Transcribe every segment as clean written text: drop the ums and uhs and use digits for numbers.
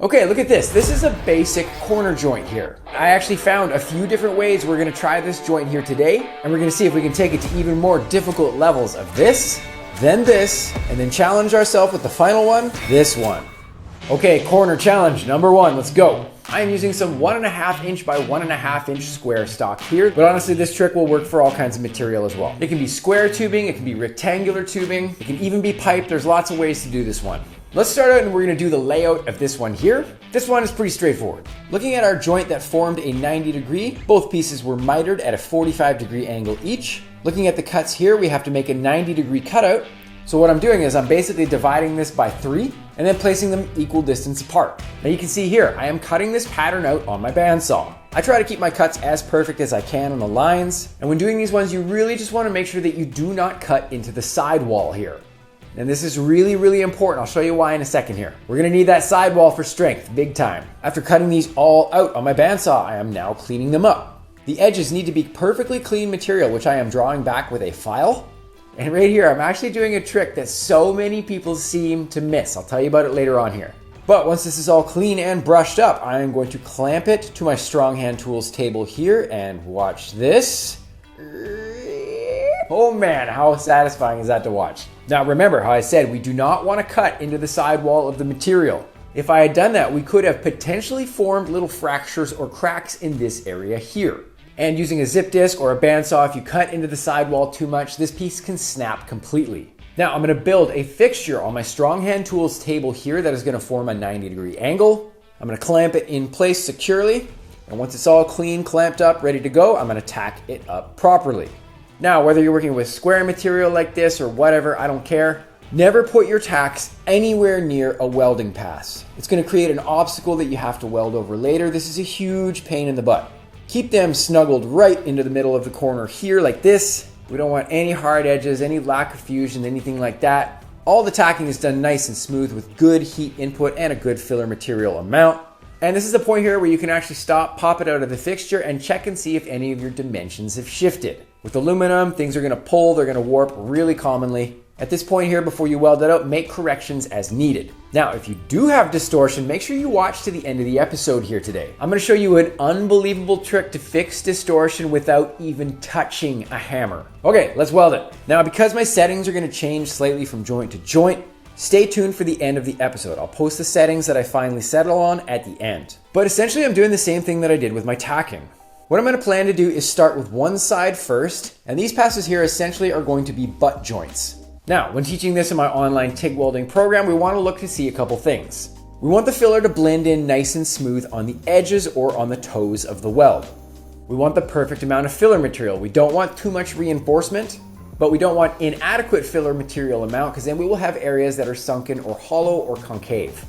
Okay, look at this. This is a basic corner joint here. I actually found a few different ways we're gonna try this joint here today, and we're gonna see if we can take it to even more difficult levels of this, and then challenge ourselves with the final one, this one. Okay, corner challenge number 1, let's go. I am using some 1.5 inch by 1.5 inch square stock here, but honestly this trick will work for all kinds of material as well. It can be square tubing, it can be rectangular tubing, it can even be pipe. There's lots of ways to do this one. Let's start out and we're gonna do the layout of this one here. This one is pretty straightforward. Looking at our joint that formed a 90 degree, both pieces were mitered at a 45 degree angle each. Looking at the cuts here, we have to make a 90 degree cutout. So what I'm doing is I'm basically dividing this by 3 and then placing them equal distance apart. Now you can see here, I am cutting this pattern out on my bandsaw. I try to keep my cuts as perfect as I can on the lines. And when doing these ones, you really just wanna make sure that you do not cut into the sidewall here. And this is really, really important. I'll show you why in a second here. We're gonna need that sidewall for strength, big time. After cutting these all out on my bandsaw, I am now cleaning them up. The edges need to be perfectly clean material, which I am drawing back with a file. And right here, I'm actually doing a trick that so many people seem to miss. I'll tell you about it later on here. But once this is all clean and brushed up, I am going to clamp it to my strong hand tools table here and watch this. Oh man, how satisfying is that to watch? Now remember how I said we do not want to cut into the sidewall of the material. If I had done that, we could have potentially formed little fractures or cracks in this area here. And using a zip disc or a bandsaw, if you cut into the sidewall too much, this piece can snap completely. Now I'm gonna build a fixture on my strong hand tools table here that is gonna form a 90 degree angle. I'm gonna clamp it in place securely. And once it's all clean, clamped up, ready to go, I'm gonna tack it up properly. Now, whether you're working with square material like this or whatever, I don't care. Never put your tacks anywhere near a welding pass. It's gonna create an obstacle that you have to weld over later. This is a huge pain in the butt. Keep them snuggled right into the middle of the corner here like this. We don't want any hard edges, any lack of fusion, anything like that. All the tacking is done nice and smooth with good heat input and a good filler material amount. And this is the point here where you can actually stop, pop it out of the fixture and check and see if any of your dimensions have shifted. With aluminum, things are gonna pull, they're gonna warp really commonly. At this point here, before you weld it out, make corrections as needed. Now, if you do have distortion, make sure you watch to the end of the episode here today. I'm gonna show you an unbelievable trick to fix distortion without even touching a hammer. Okay, let's weld it. Now, because my settings are gonna change slightly from joint to joint, stay tuned for the end of the episode. I'll post the settings that I finally settle on at the end. But essentially, I'm doing the same thing that I did with my tacking. What I'm gonna plan to do is start with one side first, and these passes here essentially are going to be butt joints. Now, when teaching this in my online TIG welding program, we wanna look to see a couple things. We want the filler to blend in nice and smooth on the edges or on the toes of the weld. We want the perfect amount of filler material. We don't want too much reinforcement, but we don't want inadequate filler material amount because then we will have areas that are sunken or hollow or concave.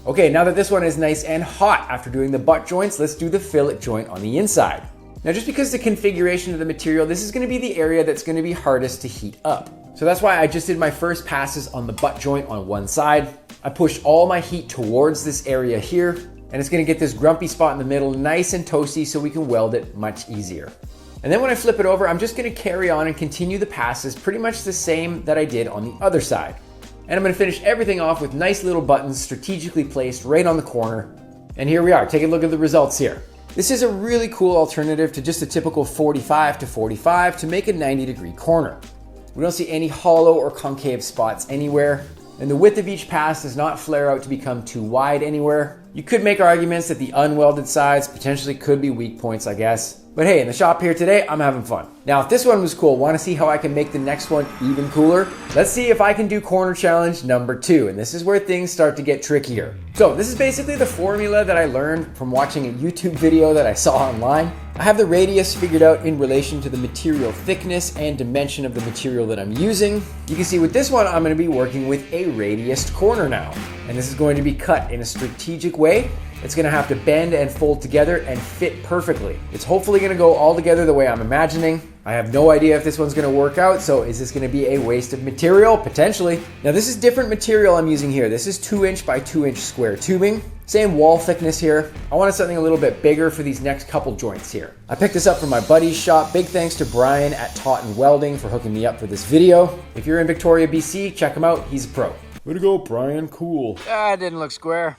Okay, now that this one is nice and hot after doing the butt joints, let's do the fillet joint on the inside. Now, just because the configuration of the material, this is gonna be the area that's gonna be hardest to heat up. So that's why I just did my first passes on the butt joint on one side. I pushed all my heat towards this area here, and it's gonna get this grumpy spot in the middle nice and toasty so we can weld it much easier. And then when I flip it over, I'm just gonna carry on and continue the passes pretty much the same that I did on the other side. And I'm gonna finish everything off with nice little buttons strategically placed right on the corner. And here we are, take a look at the results here. This is a really cool alternative to just a typical 45 to 45 to make a 90 degree corner. We don't see any hollow or concave spots anywhere, and the width of each pass does not flare out to become too wide anywhere. You could make arguments that the unwelded sides potentially could be weak points, I guess. But hey, in the shop here today, I'm having fun. Now, if this one was cool, want to see how I can make the next one even cooler? Let's see if I can do corner challenge number 2, and this is where things start to get trickier. So this is basically the formula that I learned from watching a YouTube video that I saw online. I have the radius figured out in relation to the material thickness and dimension of the material that I'm using. You can see with this one, I'm going to be working with a radiused corner now, and this is going to be cut in a strategic way. It's gonna have to bend and fold together and fit perfectly. It's hopefully gonna go all together the way I'm imagining. I have no idea if this one's gonna work out, so is this gonna be a waste of material? Potentially. Now this is different material I'm using here. This is 2 inch by 2 inch square tubing. Same wall thickness here. I wanted something a little bit bigger for these next couple joints here. I picked this up from my buddy's shop. Big thanks to Brian at Welding for hooking me up for this video. If you're in Victoria, BC, check him out. He's a pro. Way to go, Brian. Cool. Ah, it didn't look square.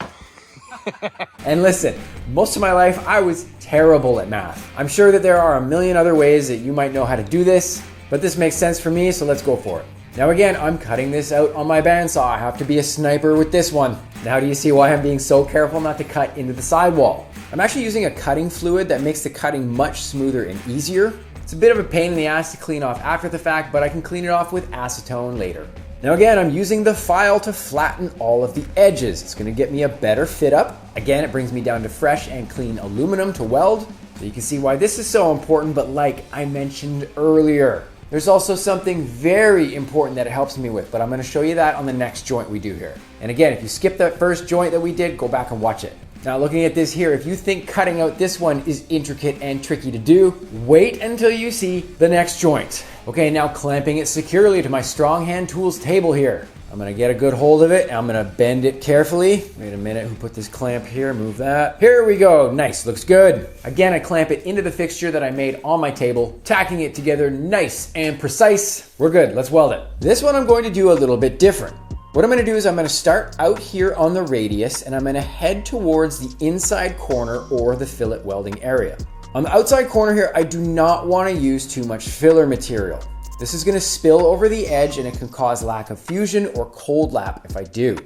And listen, most of my life I was terrible at math. I'm sure that there are a million other ways that you might know how to do this, but this makes sense for me, so let's go for it. Now again, I'm cutting this out on my bandsaw. I have to be a sniper with this one. Now do you see why I'm being so careful not to cut into the sidewall? I'm actually using a cutting fluid that makes the cutting much smoother and easier. It's a bit of a pain in the ass to clean off after the fact, but I can clean it off with acetone later. Now again, I'm using the file to flatten all of the edges. It's gonna get me a better fit up. Again, it brings me down to fresh and clean aluminum to weld. So you can see why this is so important, but like I mentioned earlier, there's also something very important that it helps me with, but I'm gonna show you that on the next joint we do here. And again, if you skip that first joint that we did, go back and watch it. Now looking at this here, if you think cutting out this one is intricate and tricky to do, wait until you see the next joint. Okay, now clamping it securely to my strong hand tools table here. I'm gonna get a good hold of it, and I'm gonna bend it carefully. Wait a minute, who put this clamp here? Move that. Here we go, nice, looks good. Again, I clamp it into the fixture that I made on my table, tacking it together nice and precise. We're good, let's weld it. This one I'm going to do a little bit different. What I'm gonna do is I'm gonna start out here on the radius, and I'm gonna head towards the inside corner or the fillet welding area. On the outside corner here, I do not wanna use too much filler material. This is gonna spill over the edge and it can cause lack of fusion or cold lap if I do.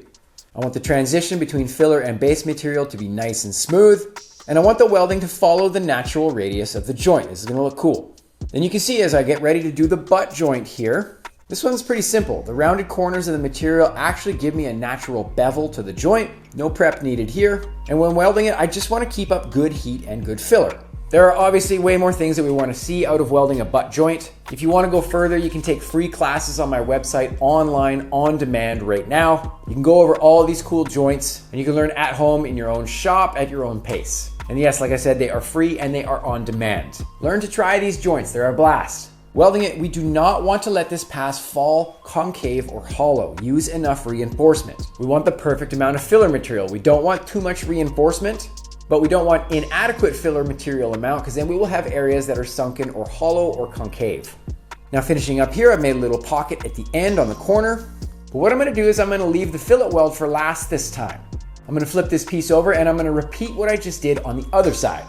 I want the transition between filler and base material to be nice and smooth, and I want the welding to follow the natural radius of the joint. This is gonna look cool. Then you can see as I get ready to do the butt joint here, this one's pretty simple. The rounded corners of the material actually give me a natural bevel to the joint, no prep needed here. And when welding it, I just wanna keep up good heat and good filler. There are obviously way more things that we want to see out of welding a butt joint. If you want to go further, you can take free classes on my website online on demand right now. You can go over all of these cool joints and you can learn at home in your own shop at your own pace. And yes, like I said, they are free and they are on demand. Learn to try these joints, they're a blast. Welding it, we do not want to let this pass fall concave or hollow. Use enough reinforcement. We want the perfect amount of filler material. We don't want too much reinforcement, but we don't want inadequate filler material amount because then we will have areas that are sunken or hollow or concave. Now finishing up here, I've made a little pocket at the end on the corner. But what I'm gonna do is I'm gonna leave the fillet weld for last this time. I'm gonna flip this piece over and I'm gonna repeat what I just did on the other side.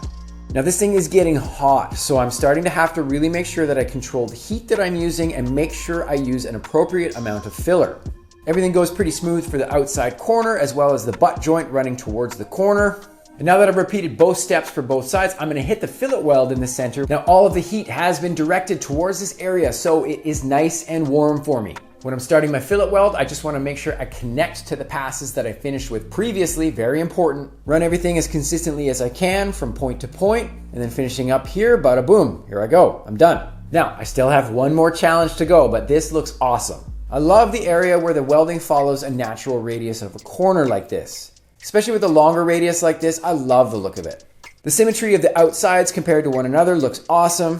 Now this thing is getting hot, so I'm starting to have to really make sure that I control the heat that I'm using and make sure I use an appropriate amount of filler. Everything goes pretty smooth for the outside corner as well as the butt joint running towards the corner. And now that I've repeated both steps for both sides, I'm gonna hit the fillet weld in the center. Now all of the heat has been directed towards this area, so it is nice and warm for me. When I'm starting my fillet weld, I just wanna make sure I connect to the passes that I finished with previously, very important. Run everything as consistently as I can from point to point, and then finishing up here, bada boom, here I go, I'm done. Now, I still have one more challenge to go, but this looks awesome. I love the area where the welding follows a natural radius of a corner like this. Especially with a longer radius like this, I love the look of it. The symmetry of the outsides compared to one another looks awesome.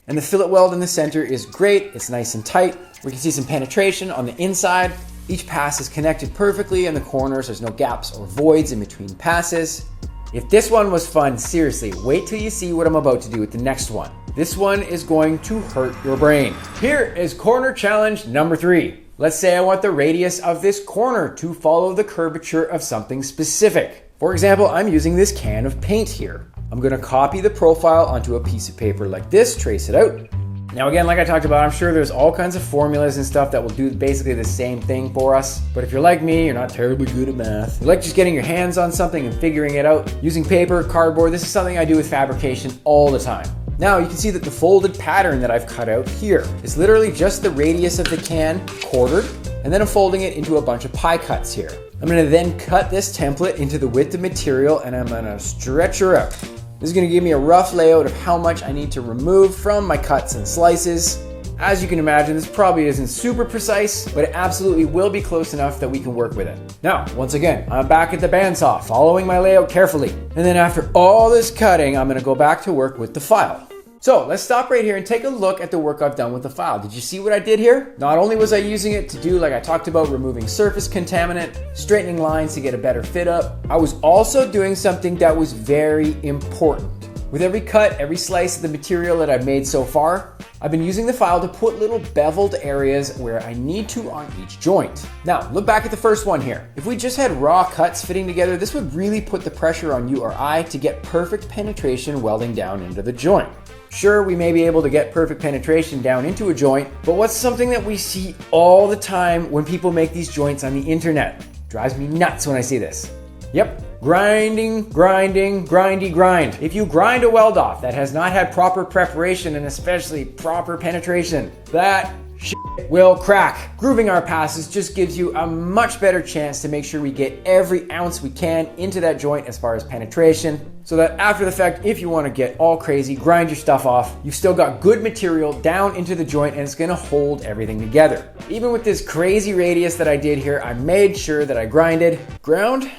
And the fillet weld in the center is great. It's nice and tight. We can see some penetration on the inside. Each pass is connected perfectly in the corners. There's no gaps or voids in between passes. If this one was fun, seriously, wait till you see what I'm about to do with the next one. This one is going to hurt your brain. Here is corner challenge number 3. Let's say I want the radius of this corner to follow the curvature of something specific. For example, I'm using this can of paint here. I'm gonna copy the profile onto a piece of paper like this, trace it out. Now again, like I talked about, I'm sure there's all kinds of formulas and stuff that will do basically the same thing for us. But if you're like me, you're not terribly good at math. You like just getting your hands on something and figuring it out. Using paper, cardboard, this is something I do with fabrication all the time. Now you can see that the folded pattern that I've cut out here is literally just the radius of the can quartered, and then I'm folding it into a bunch of pie cuts here. I'm gonna then cut this template into the width of material and I'm gonna stretch her out. This is gonna give me a rough layout of how much I need to remove from my cuts and slices. As you can imagine, this probably isn't super precise, but it absolutely will be close enough that we can work with it. Now, once again, I'm back at the bandsaw, following my layout carefully. And then after all this cutting, I'm gonna go back to work with the file. So let's stop right here and take a look at the work I've done with the file. Did you see what I did here? Not only was I using it to do, like I talked about, removing surface contaminant, straightening lines to get a better fit up, I was also doing something that was very important, With every cut, every slice of the material that I've made so far, I've been using the file to put little beveled areas where I need to on each joint. Now, look back at the first one here. If we just had raw cuts fitting together, this would really put the pressure on you or I to get perfect penetration welding down into the joint. Sure, we may be able to get perfect penetration down into a joint, but what's something that we see all the time when people make these joints on the internet? Drives me nuts when I see this. Yep, grinding, grindy grind. If you grind a weld off that has not had proper preparation and especially proper penetration, that shit will crack. Grooving our passes just gives you a much better chance to make sure we get every ounce we can into that joint as far as penetration, so that after the fact, if you want to get all crazy, grind your stuff off, you've still got good material down into the joint and it's going to hold everything together. Even with this crazy radius that I did here, I made sure that I grinded. Grinded?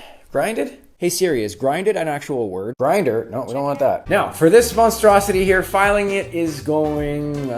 Hey Siri, is grinded an actual word? Grinder? No, we don't want that. Now, for this monstrosity here, filing it is going,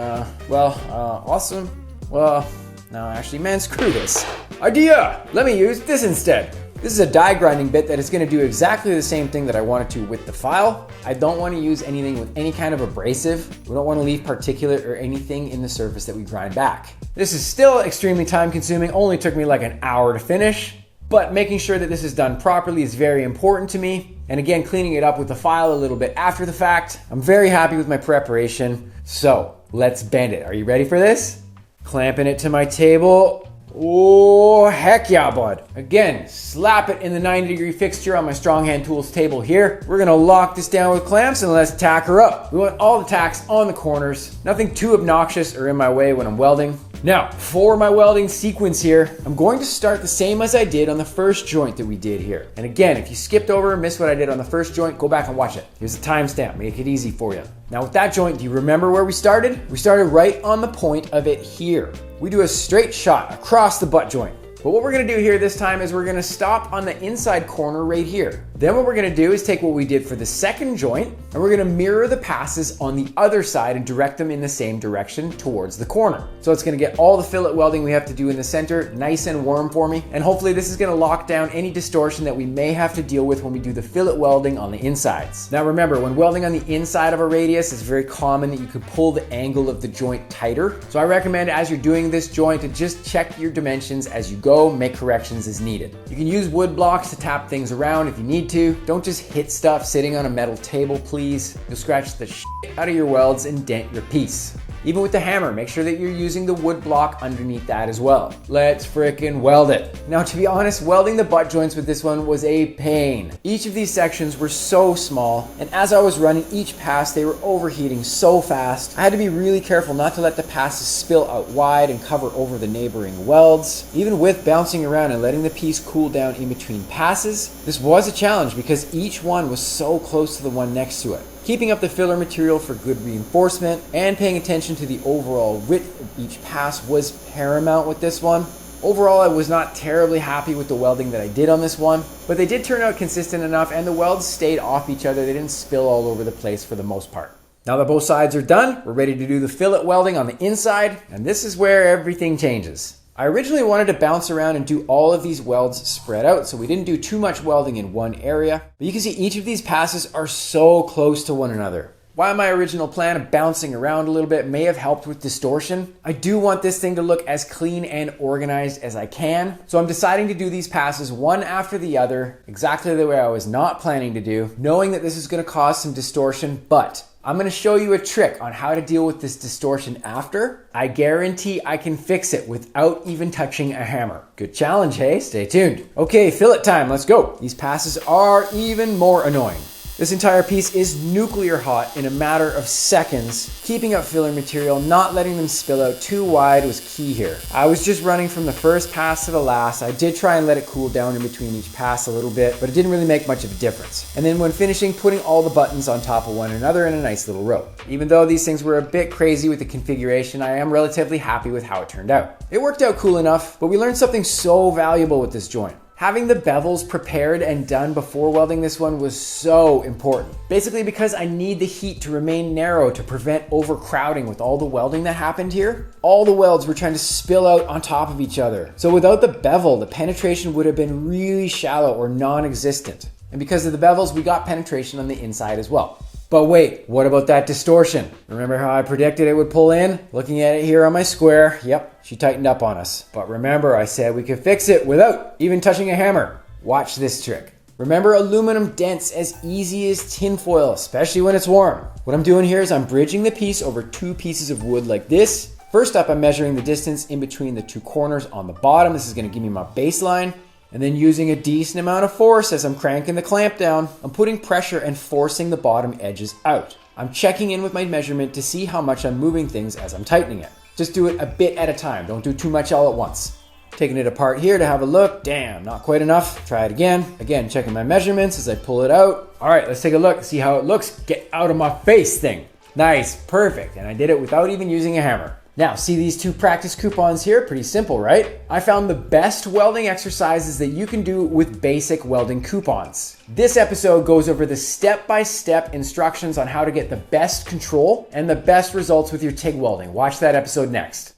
awesome. Well, no, actually, man, screw this. Idea! Let me use this instead. This is a die grinding bit that is going to do exactly the same thing that I wanted to with the file. I don't want to use anything with any kind of abrasive. We don't want to leave particulate or anything in the surface that we grind back. This is still extremely time consuming, only took me like an hour to finish. But making sure that this is done properly is very important to me. And again, cleaning it up with the file a little bit after the fact. I'm very happy with my preparation. So let's bend it. Are you ready for this? Clamping it to my table. Oh, heck yeah, bud. Again, slap it in the 90-degree fixture on my Strong Hand Tools table here. We're gonna lock this down with clamps and let's tack her up. We want all the tacks on the corners. Nothing too obnoxious or in my way when I'm welding. Now, for my welding sequence here, I'm going to start the same as I did on the first joint that we did here. And again, if you skipped over and missed what I did on the first joint, go back and watch it. Here's a timestamp, make it easy for you. Now with that joint, do you remember where we started? We started right on the point of it here. We do a straight shot across the butt joint. But what we're gonna do here this time is we're gonna stop on the inside corner right here. Then what we're gonna do is take what we did for the second joint and we're gonna mirror the passes on the other side and direct them in the same direction towards the corner. So it's gonna get all the fillet welding we have to do in the center nice and warm for me. And hopefully this is gonna lock down any distortion that we may have to deal with when we do the fillet welding on the insides. Now remember, when welding on the inside of a radius, it's very common that you could pull the angle of the joint tighter. So I recommend as you're doing this joint to just check your dimensions as you go. Make corrections as needed. You can use wood blocks to tap things around if you need to. Don't just hit stuff sitting on a metal table, please. You'll scratch the shit out of your welds and dent your piece. Even with the hammer, make sure that you're using the wood block underneath that as well. Let's frickin' weld it. Now, to be honest, welding the butt joints with this one was a pain. Each of these sections were so small, and as I was running each pass, they were overheating so fast. I had to be really careful not to let the passes spill out wide and cover over the neighboring welds. Even with bouncing around and letting the piece cool down in between passes, this was a challenge because each one was so close to the one next to it. Keeping up the filler material for good reinforcement and paying attention to the overall width of each pass was paramount with this one. Overall, I was not terribly happy with the welding that I did on this one, but they did turn out consistent enough and the welds stayed off each other. They didn't spill all over the place for the most part. Now that both sides are done, we're ready to do the fillet welding on the inside, and this is where everything changes. I originally wanted to bounce around and do all of these welds spread out, so we didn't do too much welding in one area. But you can see each of these passes are so close to one another. While my original plan of bouncing around a little bit may have helped with distortion, I do want this thing to look as clean and organized as I can. So I'm deciding to do these passes one after the other, exactly the way I was not planning to do, knowing that this is going to cause some distortion, but I'm going to show you a trick on how to deal with this distortion after. I guarantee I can fix it without even touching a hammer. Good challenge, hey? Stay tuned. Okay, fillet time, let's go. These passes are even more annoying. This entire piece is nuclear hot in a matter of seconds. Keeping up filler material, not letting them spill out too wide was key here. I was just running from the first pass to the last. I did try and let it cool down in between each pass a little bit, but it didn't really make much of a difference. And then when finishing, putting all the buttons on top of one another in a nice little row. Even though these things were a bit crazy with the configuration, I am relatively happy with how it turned out. It worked out cool enough, but we learned something so valuable with this joint. Having the bevels prepared and done before welding this one was so important. Basically because I need the heat to remain narrow to prevent overcrowding with all the welding that happened here. All the welds were trying to spill out on top of each other. So without the bevel, the penetration would have been really shallow or non-existent. And because of the bevels, we got penetration on the inside as well. But wait, what about that distortion? Remember how I predicted it would pull in? Looking at it here on my square, yep, she tightened up on us. But remember, I said we could fix it without even touching a hammer. Watch this trick. Remember, aluminum dents as easy as tinfoil, especially when it's warm. What I'm doing here is I'm bridging the piece over 2 pieces of wood like this. First up, I'm measuring the distance in between the 2 corners on the bottom. This is going to give me my baseline. And then using a decent amount of force as I'm cranking the clamp down, I'm putting pressure and forcing the bottom edges out. I'm checking in with my measurement to see how much I'm moving things as I'm tightening it. Just do it a bit at a time. Don't do too much all at once. Taking it apart here to have a look. Damn, not quite enough. Try it again. Again, checking my measurements as I pull it out. All right, let's take a look, see how it looks. Get out of my face thing. Nice, perfect. And I did it without even using a hammer. Now, see these 2 practice coupons here? Pretty simple, right? I found the best welding exercises that you can do with basic welding coupons. This episode goes over the step-by-step instructions on how to get the best control and the best results with your TIG welding. Watch that episode next.